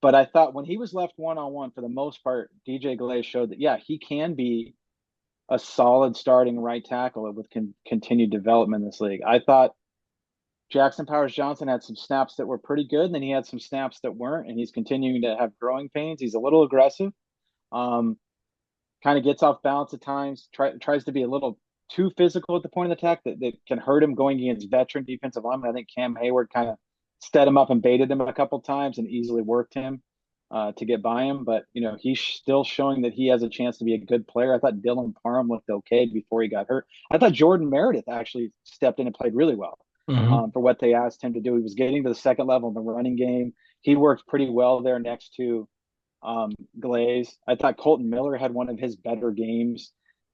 But I thought when he was left one-on-one, for the most part, DJ Glaze showed that, yeah, he can be a solid starting right tackle with continued development in this league. I thought Jackson Powers Johnson had some snaps that were pretty good, and then he had some snaps that weren't, and he's continuing to have growing pains. He's a little aggressive, kind of gets off balance at times, tries to be a little too physical at the point of attack that can hurt him going against veteran defensive linemen. I think Cam Hayward kind of set him up and baited him a couple times and easily worked him to get by him. But, he's still showing that he has a chance to be a good player. I thought Dylan Parham looked okay before he got hurt. I thought Jordan Meredith actually stepped in and played really well for what they asked him to do. He was getting to the second level in the running game. He worked pretty well there next to Glaze. I thought Colton Miller had one of his better games.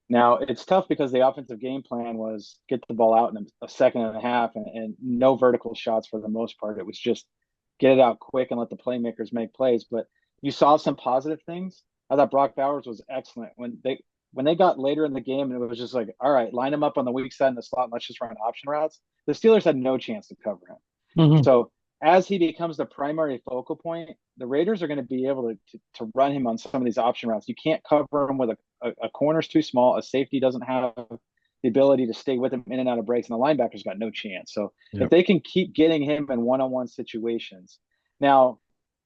Now, it's tough because the offensive game plan was get the ball out in a second and a half and no vertical shots for the most part. It was just get it out quick and let the playmakers make plays. But you saw some positive things. I thought Brock Bowers was excellent when they got later in the game, and it was just like, all right, line him up on the weak side in the slot and let's just run option routes. The Steelers had no chance to cover him. So as he becomes the primary focal point, the Raiders are going to be able to run him on some of these option routes. You can't cover him with a corner's too small. A safety doesn't have the ability to stay with him in and out of breaks, and the linebacker's got no chance. So if they can keep getting him in one-on-one situations, now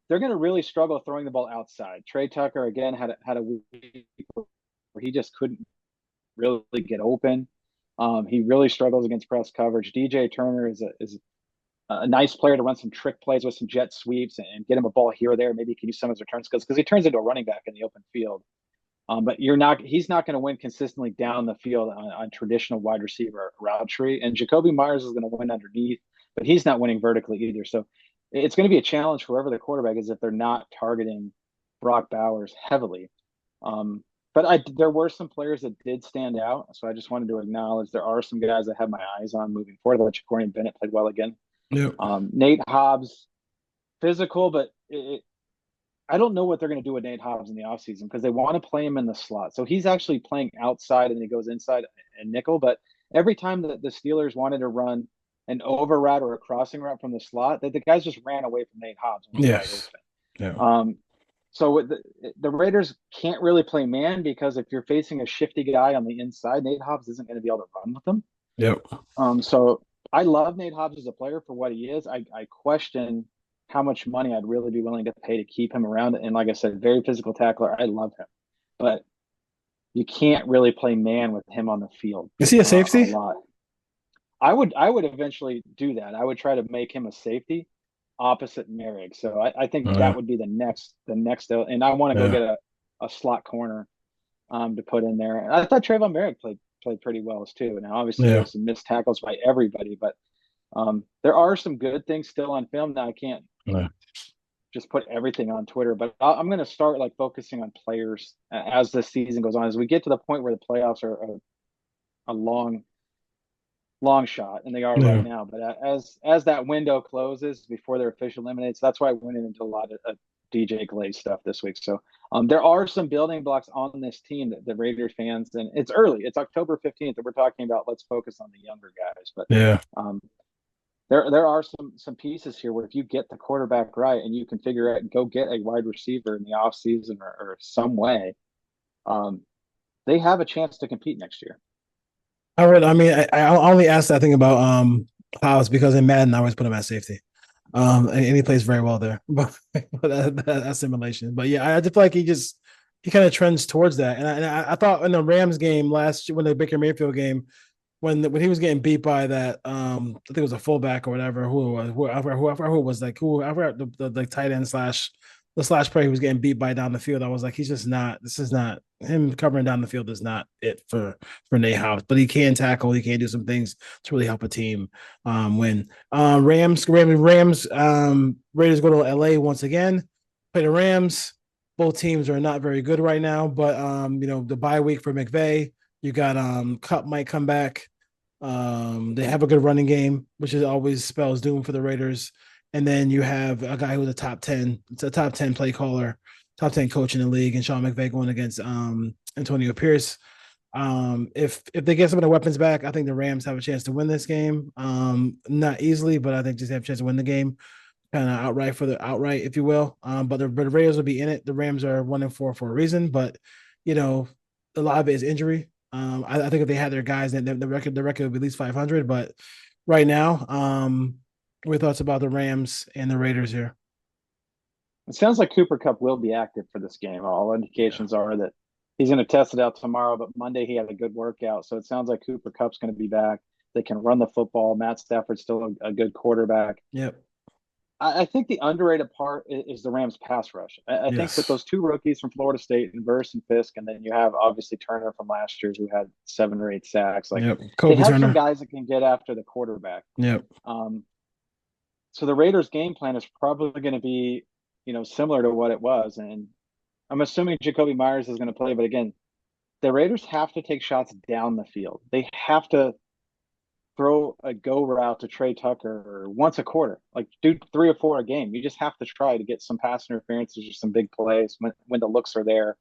they're going to really struggle throwing the ball outside. Trey Tucker, again, had a week where he just couldn't really get open. He really struggles against press coverage. DJ Turner is a nice player to run some trick plays with some jet sweeps and get him a ball here or there. Maybe he can use some of his return skills because he turns into a running back in the open field. But he's not going to win consistently down the field on traditional wide receiver route tree. And Jacoby Myers is going to win underneath, but he's not winning vertically either. So it's going to be a challenge for whoever the quarterback is if they're not targeting Brock Bowers heavily. But there were some players that did stand out. So I just wanted to acknowledge there are some guys I have my eyes on moving forward. Like Ja'Cory Bennett played well again. Yep. Nate Hobbs, physical, but I don't know what they're going to do with Nate Hobbs in the offseason because they want to play him in the slot. So he's actually playing outside and he goes inside and nickel. But every time that the Steelers wanted to run an over route or a crossing route from the slot, the guys just ran away from Nate Hobbs. Yes. Yeah. So the Raiders can't really play man because if you're facing a shifty guy on the inside, Nate Hobbs isn't going to be able to run with them. Yep. So I love Nate Hobbs as a player for what he is. I question how much money I'd really be willing to pay to keep him around. And like I said, very physical tackler. I love him. But you can't really play man with him on the field. Is he a safety? A lot. I would eventually do that. I would try to make him a safety opposite Merrick. So I think that would be the next. And I want to go get a slot corner to put in there. And I thought Trayvon Merrick played pretty well too. Now, obviously, there's some missed tackles by everybody, but there are some good things still on film. Now, I can't just put everything on Twitter, but I'm going to start focusing on players as the season goes on. As we get to the point where the playoffs are a long shot, and they are right now. But as that window closes before their official eliminates, that's why I went into a lot of DJ Glaze stuff this week. So there are some building blocks on this team that the Raiders fans, and it's early. It's October 15th that we're talking about. Let's focus on the younger guys. But there are some pieces here where if you get the quarterback right and you can figure out and go get a wide receiver in the offseason or some way, they have a chance to compete next year. I only asked that thing about Hobbs because in Madden I always put him at safety. And he plays very well there, but that assimilation. But yeah, I just feel like he kind of trends towards that. And I thought in the Rams game last year, when the Baker Mayfield game, when he was getting beat by that, I think it was a fullback or whatever, whoever it was, the tight end the slash player he was getting beat by down the field. I was like, this is not him covering down the field is not it for Nate Hobbs, but he can tackle. He can do some things to really help a team win. Raiders go to LA once again, play the Rams. Both teams are not very good right now, but the bye week for McVay, you got Cup might come back. They have a good running game, which is always spells doom for the Raiders. And then you have a guy who's a top 10 play caller, top 10 coach in the league, and Sean McVay going against Antonio Pierce. If they get some of the weapons back, I think the Rams have a chance to win this game. Not easily, but I think just have a chance to win the game, kind of outright, if you will. But the Raiders will be in it. The Rams are 1-4 for a reason, but you know, a lot of it is injury. I think if they had their guys, then the record would be at least 500. But right now, what are your thoughts about the Rams and the Raiders here? It sounds like Cooper Cup will be active for this game. All indications are that he's going to test it out tomorrow, but Monday he had a good workout. So it sounds like Cooper Cup's going to be back. They can run the football. Matt Stafford's still a good quarterback. Yep. I think the underrated part is the Rams pass rush. I think with Yes. those two rookies from Florida State, Verse and Fisk, and then you have obviously Turner from last year who had 7 or 8 sacks. Like Yep. they Kobe have some Turner. guys that can get after the quarterback. Yep. So the Raiders' game plan is probably going to be, similar to what it was. And I'm assuming Jacoby Myers is going to play, but again, the Raiders have to take shots down the field. They have to throw a go route to Trey Tucker once a quarter, like do 3 or 4 a game. You just have to try to get some pass interferences or some big plays when the looks are there.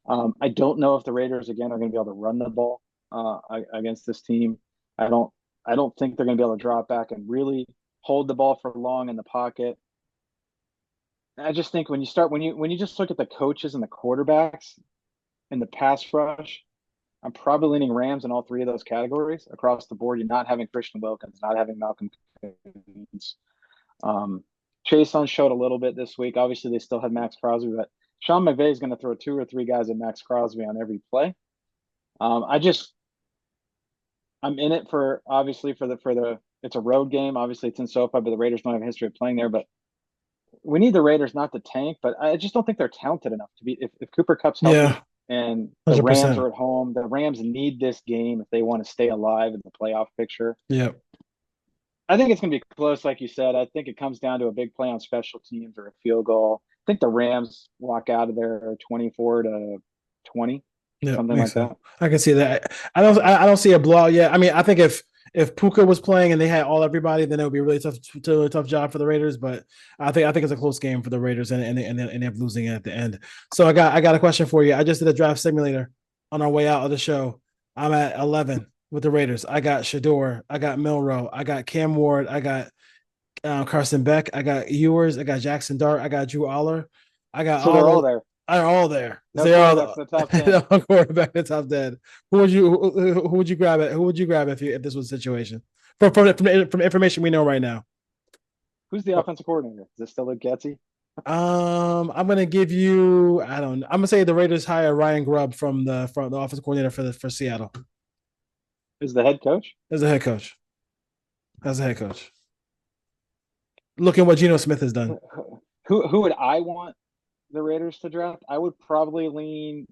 I don't know if the Raiders again are going to be able to run the ball against this team. I don't think they're going to be able to drop back and really hold the ball for long in the pocket. I just think when you just look at the coaches and the quarterbacks in the pass rush, I'm probably leaning Rams in all 3 of those categories across the board. You're not having Christian Wilkins, not having Malcolm Coons. Chase on showed a little bit this week. Obviously, they still had Max Crosby, but Sean McVay is going to throw 2 or 3 guys at Max Crosby on every play. I'm in it for the it's a road game. Obviously, it's in SoFi, but the Raiders don't have a history of playing there. But we need the Raiders not to tank, but I just don't think they're talented enough to be. If Cooper Kupp's healthy, Yeah. and the Rams 100%. are at home, the Rams need this game if they want to stay alive in the playoff picture. Yep. I think it's going to be close, like you said. I think it comes down to a big play on special teams or a field goal. I think the Rams walk out of there 24-20, Yeah, something makes like sense. that. I can see that. I don't see a blowout yet. I mean, I think if Puka was playing and they had everybody, then it would be a really tough job for the Raiders. But I think it's a close game for the Raiders, and they end up losing it at the end. So I got a question for you. I just did a draft simulator on our way out of the show. I'm at 11 with the Raiders. I got Shador, I got Milrow, I got Cam Ward, I got Carson Beck, I got Ewers, I got Jackson Dart, I got Drew Aller, I got So they're all there. They're all there. No They're all quarterbacks in the top 10. no quarterback in the top 10. Who would you grab it? Who would you grab if this was a situation? From information we know right now. Who's the offensive coordinator? Is it still Luke Getsy? I'm gonna give you. I don't. I'm gonna say the Raiders hire Ryan Grubb from the offensive coordinator for Seattle Is the head coach? as a head coach. As a head coach. Look at what Geno Smith has done. Who would I want the Raiders to draft? I would probably lean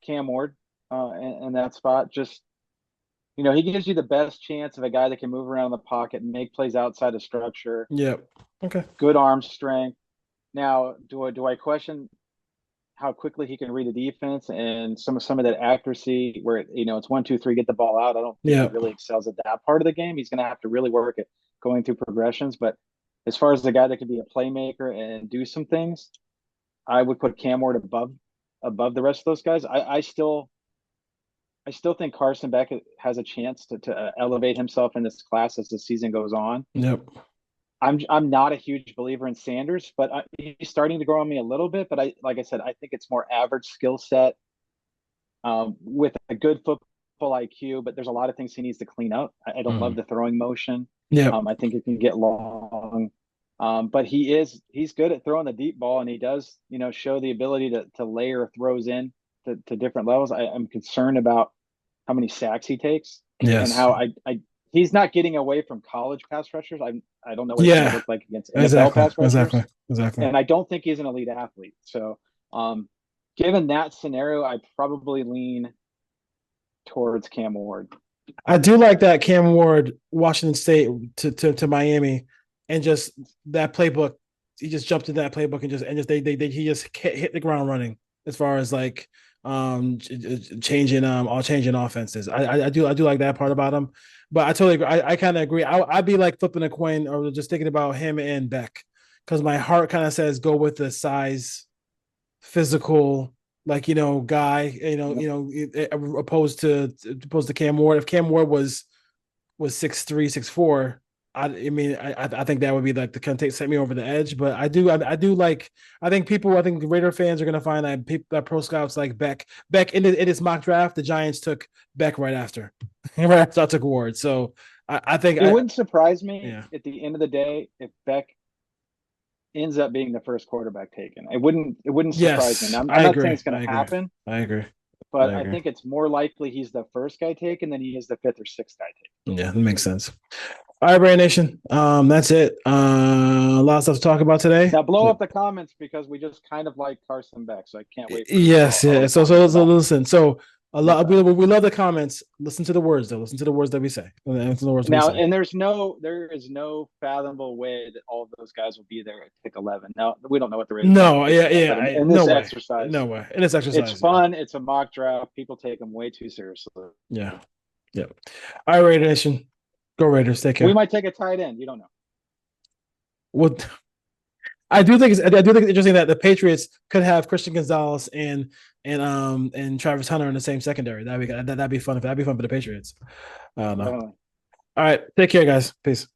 Cam Ward in that spot. Just he gives you the best chance of a guy that can move around in the pocket and make plays outside of structure. Yep. Okay. Good arm strength. Now, do I question how quickly he can read a defense and some of that accuracy where it's 1, 2, 3, get the ball out? I don't think he really excels at that part of the game. He's going to have to really work at going through progressions. But as far as the guy that could be a playmaker and do some things, I would put Cam Ward above the rest of those guys. I still think Carson Beck has a chance to elevate himself in this class as the season goes on. Yep. I'm not a huge believer in Sanders, but he's starting to grow on me a little bit. But like I said, I think it's more average skill set with a good football IQ. But there's a lot of things he needs to clean up. I don't love the throwing motion. Yeah. I think it can get long. But he's good at throwing the deep ball, and he does show the ability to layer throws in to different levels. I'm concerned about how many sacks he takes and how he's not getting away from college pass rushers. I don't know what it's going to look like against NFL pass rushers. Exactly. And I don't think he's an elite athlete. So, given that scenario, I probably lean towards Cam Ward. I do like that Cam Ward, Washington State to Miami, and just that playbook. He just jumped into that playbook and he just hit the ground running as far as like changing offenses. I do like that part about him, but I totally agree. I kind of agree. I'd be like flipping a coin or just thinking about him and Beck because my heart kind of says go with the size, physical, like guy, opposed to Cam Ward. If Cam Ward was 6'3", 6'4", I think that would be like the kind of set me over the edge. But I do like. I think Raider fans are gonna find that pro scouts like Beck in this mock draft. The Giants took Beck right after I took Ward. So I think it wouldn't surprise me yeah. at the end of the day if Beck ends up being the first quarterback taken. It wouldn't surprise me. Now, I'm not saying it's going to happen. I agree. But I think it's more likely he's the first guy taken than he is the fifth or sixth guy taken. Yeah, that makes sense. All right, Brady Nation. That's it. A lot of stuff to talk about today. Now blow up the comments because we just kind of like Carson Beck, so I can't wait. Yes, yeah. So listen. So a lot. We love the comments. Listen to the words, though. Listen to the words that we say. And there is no fathomable way that all of those guys will be there at pick 11. Now we don't know what the Raiders. No, yeah. In this exercise, no way. In this exercise, it's fun. It's a mock draft. People take them way too seriously. Yeah. All right, Raider Nation. Go Raiders. Take care. We might take a tight end. You don't know. What? I do think it's interesting that the Patriots could have Christian Gonzalez and Travis Hunter in the same secondary. That'd be fun. That'd be fun for the Patriots. I don't know. All right, take care, guys. Peace.